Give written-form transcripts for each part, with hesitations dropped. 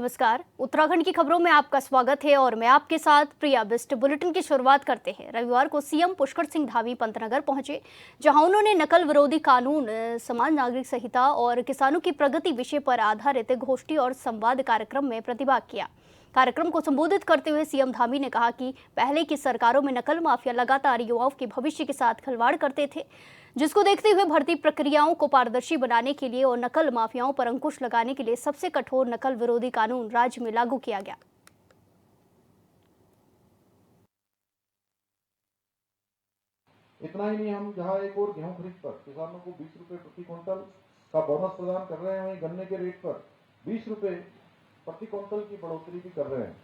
नमस्कार। उत्तराखंड की खबरों में आपका स्वागत है और मैं आपके साथ प्रिया बिस्ट। बुलेटिन की शुरुआत करते हैं। रविवार को सीएम पुष्कर सिंह धामी पंतनगर पहुंचे, जहां उन्होंने नकल विरोधी कानून, समान नागरिक संहिता और किसानों की प्रगति विषय पर आधारित गोष्ठी और संवाद कार्यक्रम में प्रतिभाग किया। कार्यक्रम को संबोधित करते हुए सीएम धामी ने कहा कि पहले की सरकारों में नकल माफिया लगातार युवाओं के भविष्य के साथ खिलवाड़ करते थे, जिसको देखते हुए भर्ती प्रक्रियाओं को पारदर्शी बनाने के लिए और नकल माफियाओं पर अंकुश लगाने के लिए सबसे कठोर नकल विरोधी कानून राज्य में लागू किया गया। इतना ही नहीं, हम जहां एक और गेहूं खरीद पर किसानों को 20 रुपए प्रति क्विंटल का बोनस प्रदान कर रहे हैं, वहीं गन्ने के रेट पर 20 रुपए प्रति क्विंटल की बढ़ोतरी भी कर रहे हैं।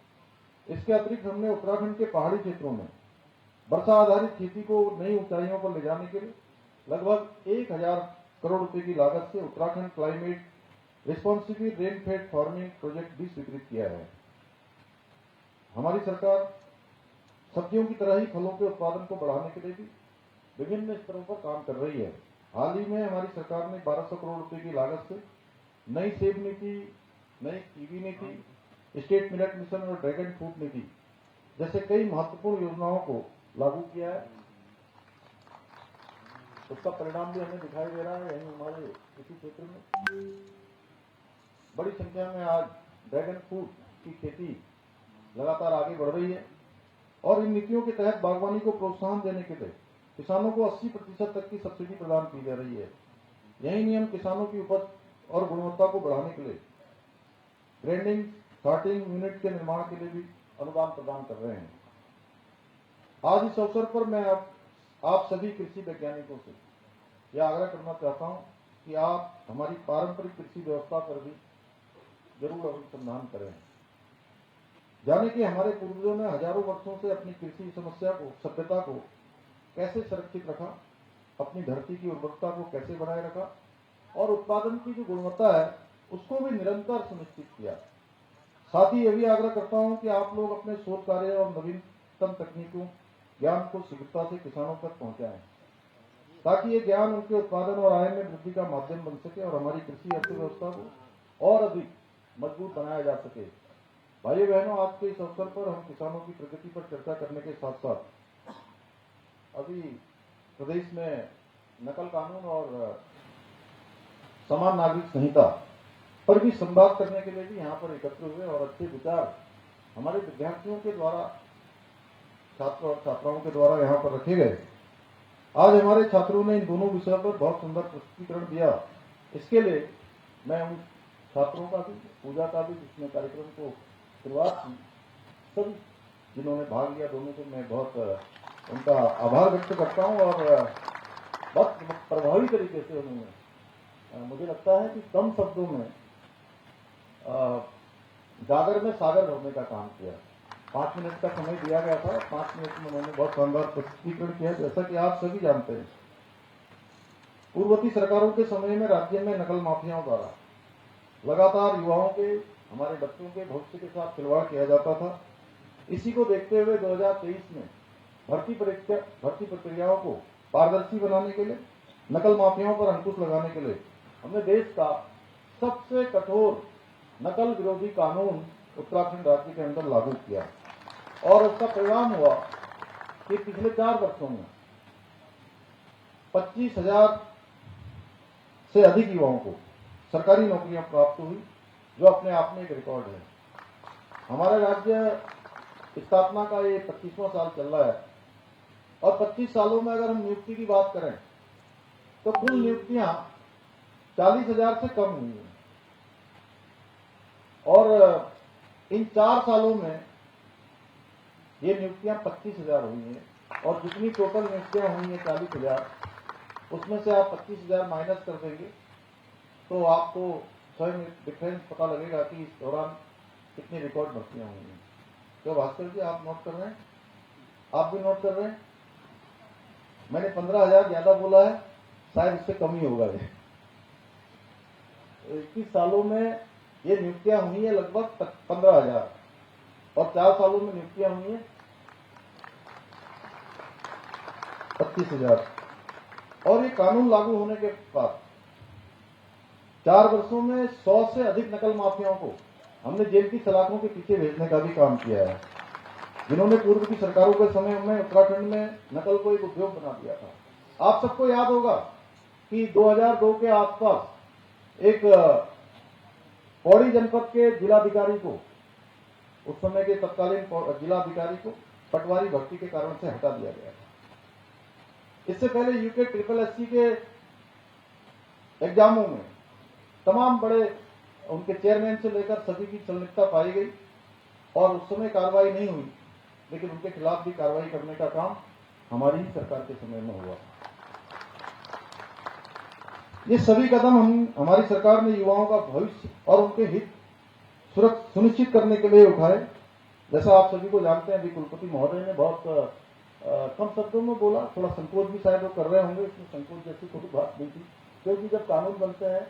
इसके अतिरिक्त हमने उत्तराखंड के पहाड़ी क्षेत्रों में वर्षा आधारित खेती को नई ऊंचाइयों पर ले जाने के लिए लगभग 1000 करोड़ रुपए की लागत से Uttarakhand climate responsible rainfed farming project भी स्वीकृत किया है। हमारी सरकार सब्जियों की तरह ही फलों के उत्पादन को बढ़ाने के लिए भी विभिन्न स्तरों पर काम कर रही है। हाल ही में हमारी सरकार ने 1200 करोड़ रुपए की लागत से नई सेब नीति, नई कीवी नीति, स्टेट मिलेट मिशन और ड्रैगन फ्रूट नीति जैसे कई महत्वपूर्ण योजनाओं को लागू किया है। उसका परिणाम भी हमें दिखाई दे रहा है। यही हमारे इसी क्षेत्र में बड़ी संख्या में आज ड्रैगन फ्रूट की खेती लगातार आगे बढ़ रही है और इन नीतियों के तहत बागवानी को प्रोत्साहन देने के लिए किसानों को 80% तक की सब्सिडी प्रदान की जा रही है। यही नियम किसानों की उपज और गुणवत्ता को बढ़ाने के लिए ग्रेडिंग सॉर्टिंग यूनिट के निर्माण के लिए भी अनुदान प्रदान कर रहे हैं। आज इस अवसर पर मैं आप सभी कृषि वैज्ञानिकों से यह आग्रह करना चाहता हूं कि आप हमारी पारंपरिक कृषि व्यवस्था पर भी जरूर अनुसंधान करें। जाने कि हमारे पूर्वजों ने हजारों वर्षों से अपनी कृषि सभ्यता को कैसे सुरक्षित रखा, अपनी धरती की उर्वरता को कैसे बनाए रखा और उत्पादन की जो गुणवत्ता है उसको भी निरंतर सुनिश्चित किया। साथ ही यह भी आग्रह करता हूं कि आप लोग अपने शोध कार्य और नवीनतम तकनीकों ज्ञान को शीघ्रता से किसानों तक पहुंचाएं, ताकि ये ज्ञान उनके उत्पादन और आय में वृद्धि का माध्यम बन सके और हमारी कृषि अर्थव्यवस्था को और अधिक मजबूत बनाया जा सके। भाइयों बहनों, आज के इस अवसर पर हम किसानों की प्रगति पर चर्चा करने के साथ साथ अभी प्रदेश में नकल कानून और समान नागरिक संहिता पर भी संवाद करने के लिए भी यहाँ पर एकत्र हुए और अच्छे विचार हमारे विद्यार्थियों के द्वारा, छात्र और छात्राओं के द्वारा यहाँ पर रखे गए। आज हमारे छात्रों ने इन दोनों विषयों पर बहुत सुंदर प्रस्तुतिकरण दिया। इसके लिए मैं उन छात्रों का भी, पूजा का भी, जिसने कार्यक्रम को शुरुआत की, सभी जिन्होंने भाग लिया, दोनों को मैं बहुत उनका आभार व्यक्त करता हूं और बहुत प्रभावी तरीके से उन्होंने, मुझे लगता है कि कम शब्दों में गागर में सागर भरने का काम किया। 5 मिनट का समय दिया गया था, 5 मिनट में उन्होंने बहुत शानदार प्रस्तुतिकरण किया। जैसा कि आप सभी जानते हैं, पूर्ववर्ती सरकारों के समय में राज्य में नकल माफियाओं द्वारा लगातार युवाओं के, हमारे बच्चों के भविष्य के साथ खिलवाड़ किया जाता था। इसी को देखते हुए 2023 में भर्ती प्रक्रियाओं को पारदर्शी बनाने के लिए, नकल माफियाओं पर अंकुश लगाने के लिए हमने देश का सबसे कठोर नकल विरोधी कानून उत्तराखंड राज्य के अंदर लागू किया और उसका परिणाम हुआ कि पिछले 4 वर्षों में 25,000 से अधिक युवाओं को सरकारी नौकरियां प्राप्त हुई, जो अपने आप में एक रिकॉर्ड है। हमारा राज्य स्थापना का ये 25वां साल चल रहा है और 25 सालों में अगर हम नियुक्ति की बात करें तो कुल नियुक्तियां 40,000 से कम हुई हैं और इन 4 सालों में ये नियुक्तियां 25,000 हुई हैं और जितनी टोटल नियुक्तियां हुई हैं 40,000, उसमें से आप 25,000 माइनस कर देंगे तो आपको स्वयं डिफरेंस पता लगेगा कि इस दौरान कितनी रिकॉर्ड भर्तियां हुई हैं। तो भास्कर जी, आप नोट कर रहे हैं, आप भी नोट कर रहे हैं। मैंने 15,000 ज्यादा बोला है, शायद इससे कम ही होगा। 21 सालों में ये नियुक्तियां हुई है लगभग 15,000 और 4 सालों में नियुक्तियां हुई हैं 25,000 और ये कानून लागू होने के बाद 4 वर्षों में 100 से अधिक नकल माफियाओं को हमने जेल की सलाखों के पीछे भेजने का भी काम किया है। जिन्होंने पूर्व की सरकारों के समय में उत्तराखंड में नकल को एक उद्योग बना दिया था। आप सबको याद होगा कि 2002 के आसपास एक पौड़ी जनपद के जिलाधिकारी को, उस समय के तत्कालीन जिलाधिकारी को पटवारी भर्ती के कारण से हटा दिया गया था। इससे पहले यूके SSC के एग्जामों में तमाम बड़े उनके चेयरमैन से लेकर सभी की संलिप्तता पाई गई और उस समय कार्रवाई नहीं हुई, लेकिन उनके खिलाफ भी कार्रवाई करने का काम हमारी ही सरकार के समय में हुआ। ये सभी कदम हमारी सरकार ने युवाओं का भविष्य और उनके हित सुनिश्चित करने के लिए उठाए। जैसा आप सभी को जानते हैं, अभी कुलपति महोदय ने बहुत कम शब्दों में बोला, थोड़ा संकोच भी शायद वो कर रहे होंगे, इसमें संकोच जैसी कोई बात नहीं थी, क्योंकि जब कानून बनते हैं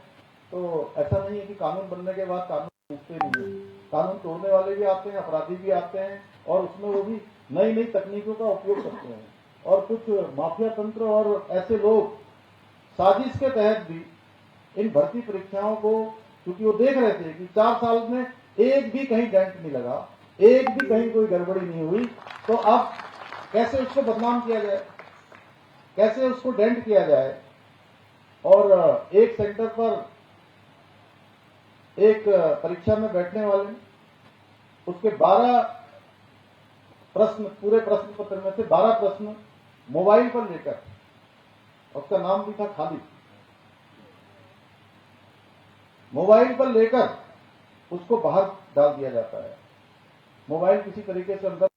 तो ऐसा नहीं है कि कानून बनने के बाद कानून टूटते नहीं है। कानून तोड़ने वाले भी आते हैं, अपराधी भी आते हैं और उसमें वो भी नई नई तकनीकों का उपयोग करते हैं। और कुछ माफिया तंत्र और ऐसे लोग साजिश के तहत भी इन भर्ती परीक्षाओं को, क्योंकि वो देख रहे थे कि 4 साल में एक भी कहीं डेंट नहीं लगा, एक भी कहीं कोई गड़बड़ी नहीं हुई, तो अब कैसे उसको बदनाम किया जाए, कैसे उसको डेंट किया जाए। और एक सेंटर पर एक परीक्षा में बैठने वाले उसके 12 प्रश्न, पूरे प्रश्न पत्र में से 12 प्रश्न मोबाइल पर लेकर, उसका नाम भी था खालिद, मोबाइल पर लेकर उसको बाहर डाल दिया जाता है। मोबाइल किसी तरीके से अंदर।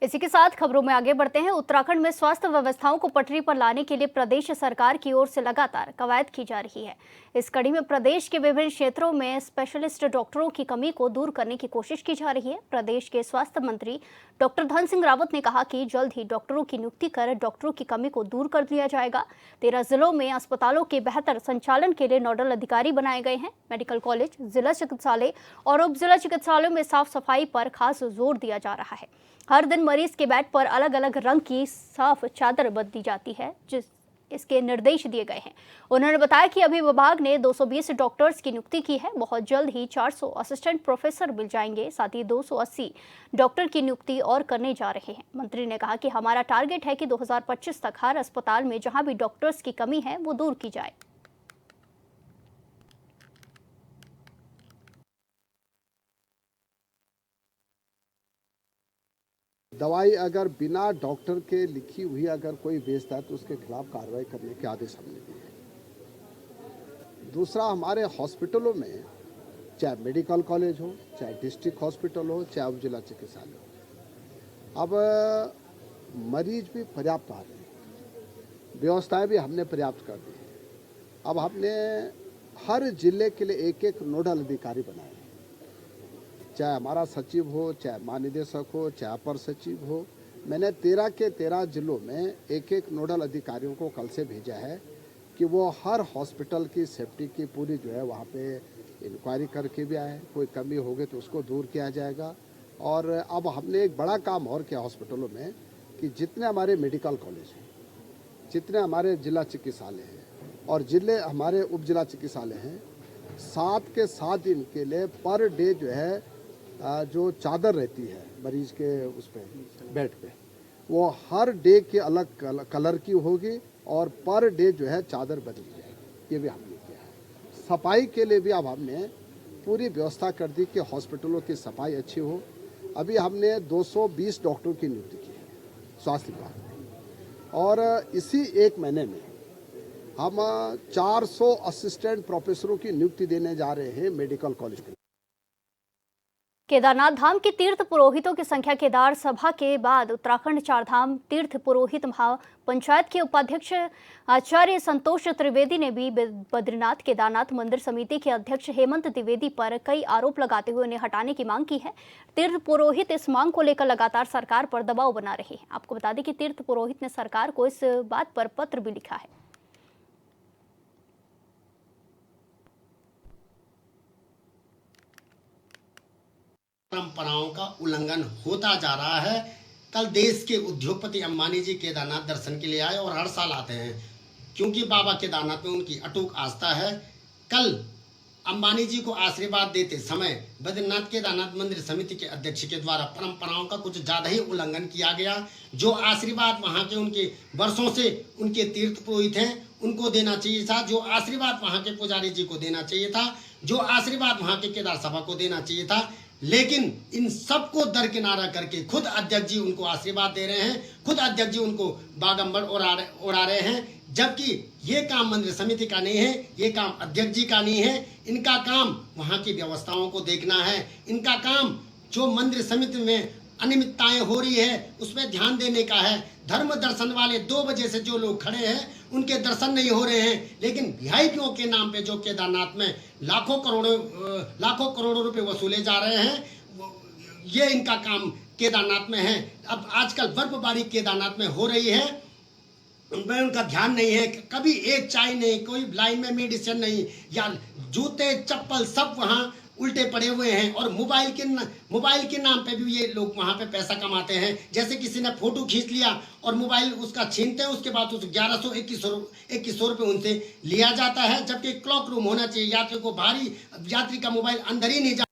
इसी के साथ खबरों में आगे बढ़ते हैं। उत्तराखंड में स्वास्थ्य व्यवस्थाओं को पटरी पर लाने के लिए प्रदेश सरकार की ओर से लगातार कवायद की जा रही है। इस कड़ी में प्रदेश के विभिन्न क्षेत्रों में स्पेशलिस्ट डॉक्टरों की कमी को दूर करने की कोशिश की जा रही है। प्रदेश के स्वास्थ्य मंत्री डॉक्टर धन सिंह रावत ने कहा कि जल्द ही डॉक्टरों की नियुक्ति कर डॉक्टरों की कमी को दूर कर दिया जाएगा। 13 जिलों में अस्पतालों के बेहतर संचालन के लिए नोडल अधिकारी बनाए गए हैं। मेडिकल कॉलेज, जिला चिकित्सालय और उप जिला चिकित्सालयों में साफ सफाई पर खास जोर दिया जा रहा है। हर दिन मरीज के बेड पर अलग अलग रंग की साफ चादर बदली जाती है, इसके निर्देश दिए गए हैं। उन्होंने बताया कि अभी विभाग ने 220 डॉक्टर्स की नियुक्ति की है। बहुत जल्द ही 400 असिस्टेंट प्रोफेसर मिल जाएंगे। साथ ही 280 डॉक्टर की नियुक्ति और करने जा रहे हैं। मंत्री ने कहा कि हमारा टारगेट है कि 2025 तक हर अस्पताल में जहां भी डॉक्टर्स की कमी है वो दूर की जाए। दवाई अगर बिना डॉक्टर के लिखी हुई अगर कोई बेचता है तो उसके खिलाफ कार्रवाई करने के आदेश हमने दिए हैं। दूसरा, हमारे हॉस्पिटलों में चाहे मेडिकल कॉलेज हो, चाहे डिस्ट्रिक्ट हॉस्पिटल हो, चाहे उप जिला चिकित्सालय हो, अब मरीज भी पर्याप्त आ रहे हैं, व्यवस्थाएं भी हमने पर्याप्त कर दी हैं। अब हमने हर जिले के लिए एक एक नोडल अधिकारी बनाए, चाहे हमारा सचिव हो, चाहे महानिदेशक हो, चाहे अपर सचिव हो। मैंने 13 के 13 जिलों में एक एक नोडल अधिकारियों को कल से भेजा है कि वो हर हॉस्पिटल की सेफ्टी की पूरी जो है वहाँ पे इंक्वायरी करके भी आए। कोई कमी होगी तो उसको दूर किया जाएगा। और अब हमने एक बड़ा काम और किया हॉस्पिटलों में कि जितने हमारे मेडिकल कॉलेज हैं, जितने हमारे जिला चिकित्सालय हैं और जिले हमारे उप जिला चिकित्सालय हैं, 7 के 7 दिन के लिए पर डे जो है जो चादर रहती है मरीज के उस पे बेड पे, वो हर डे के अलग कलर की होगी और पर डे जो है चादर बदली जाएगी। ये भी हमने किया है। सफाई के लिए भी अब हमने पूरी व्यवस्था कर दी कि हॉस्पिटलों की सफाई अच्छी हो। अभी हमने 220 डॉक्टरों की नियुक्ति की है स्वास्थ्य विभाग में, और इसी एक महीने में हम 400 असिस्टेंट प्रोफेसरों की नियुक्ति देने जा रहे हैं मेडिकल कॉलेज के। केदारनाथ धाम के तीर्थ पुरोहितों की संख्या केदार सभा के बाद उत्तराखंड चारधाम तीर्थ पुरोहित महापंचायत के उपाध्यक्ष आचार्य संतोष त्रिवेदी ने भी बद्रीनाथ केदारनाथ मंदिर समिति के अध्यक्ष हेमंत द्विवेदी पर कई आरोप लगाते हुए उन्हें हटाने की मांग की है। तीर्थ पुरोहित इस मांग को लेकर लगातार सरकार पर दबाव बना रहे हैं। आपको बता दें कि तीर्थ पुरोहित ने सरकार को इस बात पर पत्र भी लिखा है। परंपराओं का उल्लंघन होता जा रहा है। कल देश के उद्योगपति अंबानी जी केदारनाथ दर्शन के लिए आए और हर साल आते हैं क्योंकि बाबा केदारनाथ में उनकी अटूट आस्था है। कल अंबानी जी को आशीर्वाद देते समय बद्रीनाथ केदारनाथ मंदिर समिति के अध्यक्ष के द्वारा परंपराओं का कुछ ज्यादा ही उल्लंघन किया गया। जो आशीर्वाद वहां के उनके वर्षों से उनके तीर्थ पुरोहित हैं उनको देना चाहिए था, जो आशीर्वाद वहां के पुजारी जी को देना चाहिए था, जो आशीर्वाद वहां के केदार सभा को देना चाहिए था, लेकिन इन सबको दरकिनारा करके खुद अध्यक्ष जी उनको आशीर्वाद दे रहे हैं, खुद अध्यक्ष जी उनको बागंबर उड़ा रहे हैं, जबकि ये काम मंदिर समिति का नहीं है, ये काम अध्यक्ष जी का नहीं है। इनका काम वहां की व्यवस्थाओं को देखना है, इनका काम जो मंदिर समिति में अनियमितताएं हो रही है उसमें ध्यान देने का है। धर्म दर्शन वाले 2 बजे से जो लोग खड़े हैं उनके दर्शन नहीं हो रहे हैं, लेकिन वीआईपीओ के नाम पे जो केदारनाथ में लाखों करोड़ों रुपए वसूले जा रहे हैं, ये इनका काम केदारनाथ में है। अब आजकल बर्फबारी केदारनाथ में हो रही है, उनमें उनका ध्यान नहीं है, कभी एक चाय नहीं, कोई लाइन में मेडिसिन नहीं, या जूते चप्पल सब वहाँ उल्टे पड़े हुए हैं। और मोबाइल के नाम पे भी ये लोग वहाँ पे पैसा कमाते हैं। जैसे किसी ने फोटो खींच लिया और मोबाइल उसका छीनते हैं, उसके बाद उस 1100-2100 रुपये उनसे लिया जाता है, जबकि क्लॉक रूम होना चाहिए। यात्री का मोबाइल अंदर ही नहीं जा।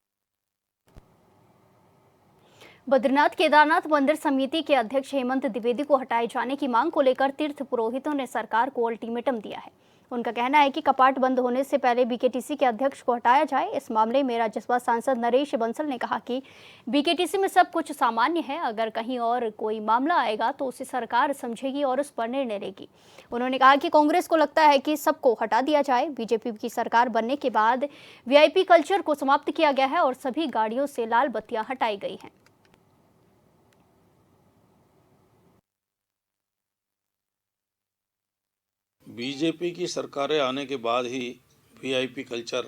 बद्रीनाथ केदारनाथ मंदिर समिति के अध्यक्ष हेमंत द्विवेदी को हटाए जाने की मांग को लेकर तीर्थ पुरोहितों ने सरकार को अल्टीमेटम दिया है। उनका कहना है कि कपाट बंद होने से पहले बीकेटीसी के अध्यक्ष को हटाया जाए। इस मामले में राज्यसभा सांसद नरेश बंसल ने कहा कि बीकेटीसी में सब कुछ सामान्य है, अगर कहीं और कोई मामला आएगा तो उसे सरकार समझेगी और उस पर निर्णय लेगी। उन्होंने कहा कि कांग्रेस को लगता है कि सबको हटा दिया जाए। बीजेपी की सरकार बनने के बाद वीआईपी कल्चर को समाप्त किया गया है और सभी गाड़ियों से लाल बत्तियां हटाई गई हैं। बीजेपी की सरकारें आने के बाद ही वीआईपी कल्चर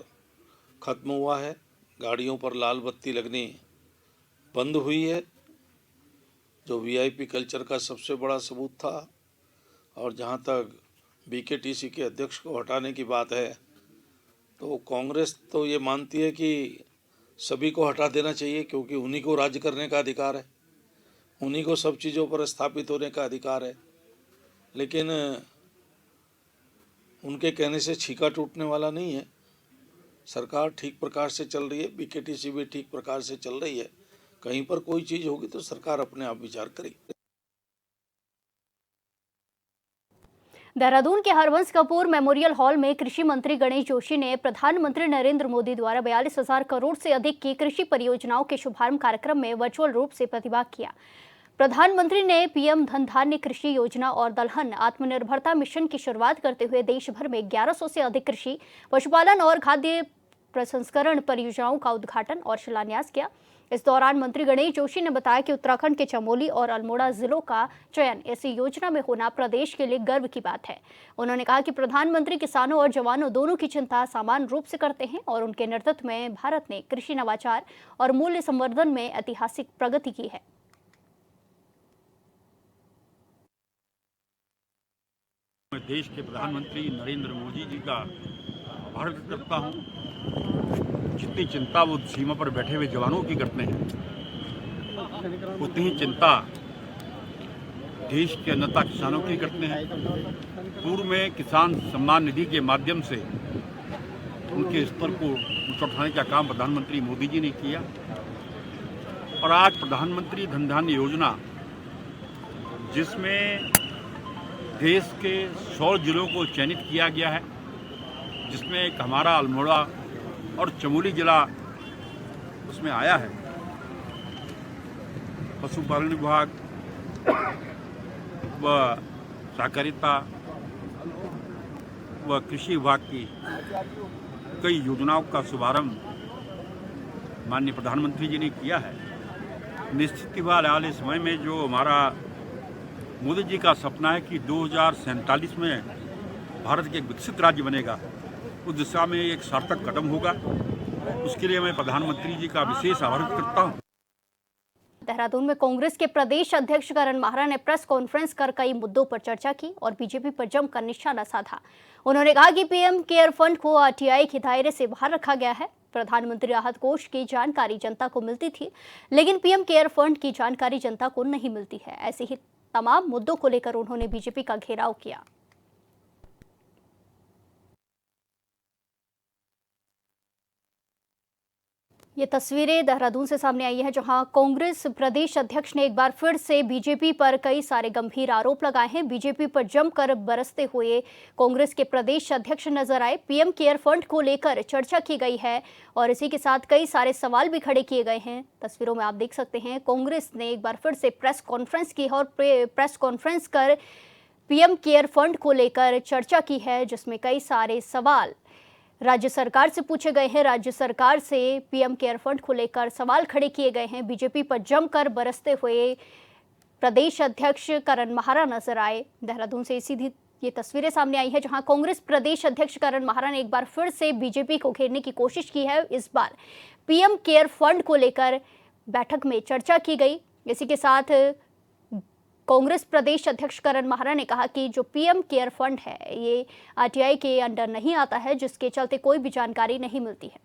ख़त्म हुआ है। गाड़ियों पर लाल बत्ती लगनी बंद हुई है, जो वीआईपी कल्चर का सबसे बड़ा सबूत था। और जहां तक बीकेटीसी के अध्यक्ष को हटाने की बात है, तो कांग्रेस तो ये मानती है कि सभी को हटा देना चाहिए, क्योंकि उन्हीं को राज्य करने का अधिकार है, उन्हीं को सब चीज़ों पर स्थापित होने का अधिकार है। लेकिन उनके कहने से छीका टूटने वाला नहीं है। सरकार ठीक प्रकार से चल रही है, बीकेटीसी भी ठीक प्रकार से चल रही है। कहीं पर कोई चीज़ होगी तो सरकार अपने आप विचार करेगी। देहरादून के हरवंश कपूर मेमोरियल हॉल में कृषि मंत्री गणेश जोशी ने प्रधानमंत्री नरेंद्र मोदी द्वारा 42,000 करोड़ से अधिक की कृषि परियोजनाओं के शुभारंभ कार्यक्रम में वर्चुअल रूप से प्रतिभाग किया। प्रधानमंत्री ने पीएम धन धान्य कृषि योजना और दलहन आत्मनिर्भरता मिशन की शुरुआत करते हुए देश भर में 1100 से अधिक कृषि, पशुपालन और खाद्य प्रसंस्करण परियोजनाओं का उद्घाटन और शिलान्यास किया। इस दौरान मंत्री गणेश जोशी ने बताया कि उत्तराखंड के चमोली और अल्मोड़ा जिलों का चयन ऐसी योजना में होना प्रदेश के लिए गर्व की बात है। उन्होंने कहा कि प्रधानमंत्री किसानों और जवानों दोनों की चिंता समान रूप से करते हैं और उनके नेतृत्व में भारत ने कृषि नवाचार और मूल्य संवर्धन में ऐतिहासिक प्रगति की है। मैं देश के प्रधानमंत्री नरेंद्र मोदी जी का आभार व्यक्त करता हूँ। जितनी चिंता वो सीमा पर बैठे हुए जवानों की करते हैं, उतनी ही चिंता देश के अन्नदाता किसानों की करते हैं। पूर्व में किसान सम्मान निधि के माध्यम से उनके स्तर को ऊंचा उठाने का काम प्रधानमंत्री मोदी जी ने किया और आज प्रधानमंत्री धन धान्य योजना, जिसमें देश के 100 जिलों को चयनित किया गया है, जिसमें एक हमारा अल्मोड़ा और चमोली जिला उसमें आया है। पशुपालन विभाग व सहकारिता व कृषि विभाग की कई योजनाओं का शुभारंभ माननीय प्रधानमंत्री जी ने किया है। निश्चित ही आने वाले समय में जो हमारा मोदी जी का सपना है कि 2047 में भारत के एक विकसित राज्य बनेगा, उस दिशा में एक सार्थक कदम होगा। उसके लिए मैं प्रधानमंत्री जी का विशेष आभार करता हूँ। देहरादून में कांग्रेस के प्रदेश अध्यक्ष करण माहरा ने प्रेस कॉन्फ्रेंस कर कई मुद्दों पर चर्चा की और बीजेपी पर जमकर निशाना साधा। उन्होंने कहा कि पीएम केयर फंड को आरटीआई के दायरे से बाहर रखा गया है। प्रधानमंत्री राहत कोष की जानकारी जनता को मिलती थी, लेकिन पीएम केयर फंड की जानकारी जनता को नहीं मिलती है। ऐसे ही तमाम मुद्दों को लेकर उन्होंने बीजेपी का घेराव किया। ये तस्वीरें देहरादून से सामने आई हैं, जहां कांग्रेस प्रदेश अध्यक्ष ने एक बार फिर से बीजेपी पर कई सारे गंभीर आरोप लगाए हैं। बीजेपी पर जमकर बरसते हुए कांग्रेस के प्रदेश अध्यक्ष नजर आए। पीएम केयर फंड को लेकर चर्चा की गई है और इसी के साथ कई सारे सवाल भी खड़े किए गए हैं। तस्वीरों में आप देख सकते हैं, कांग्रेस ने एक बार फिर से प्रेस कॉन्फ्रेंस की और प्रेस कॉन्फ्रेंस कर पीएम केयर फंड को लेकर चर्चा की है, जिसमें कई सारे सवाल राज्य सरकार से पूछे गए हैं। राज्य सरकार से पीएम केयर फंड को लेकर सवाल खड़े किए गए हैं। बीजेपी पर जमकर बरसते हुए प्रदेश अध्यक्ष करण माहरा नजर आए। देहरादून से सीधी ये तस्वीरें सामने आई हैं, जहां कांग्रेस प्रदेश अध्यक्ष करण माहरा ने एक बार फिर से बीजेपी को घेरने की कोशिश की है। इस बार पीएम केयर फंड को लेकर बैठक में चर्चा की गई। इसी के साथ कांग्रेस प्रदेश अध्यक्ष करण माहरा ने कहा कि जो पीएम केयर फंड है ये आरटीआई के अंडर नहीं आता है, जिसके चलते कोई भी जानकारी नहीं मिलती है।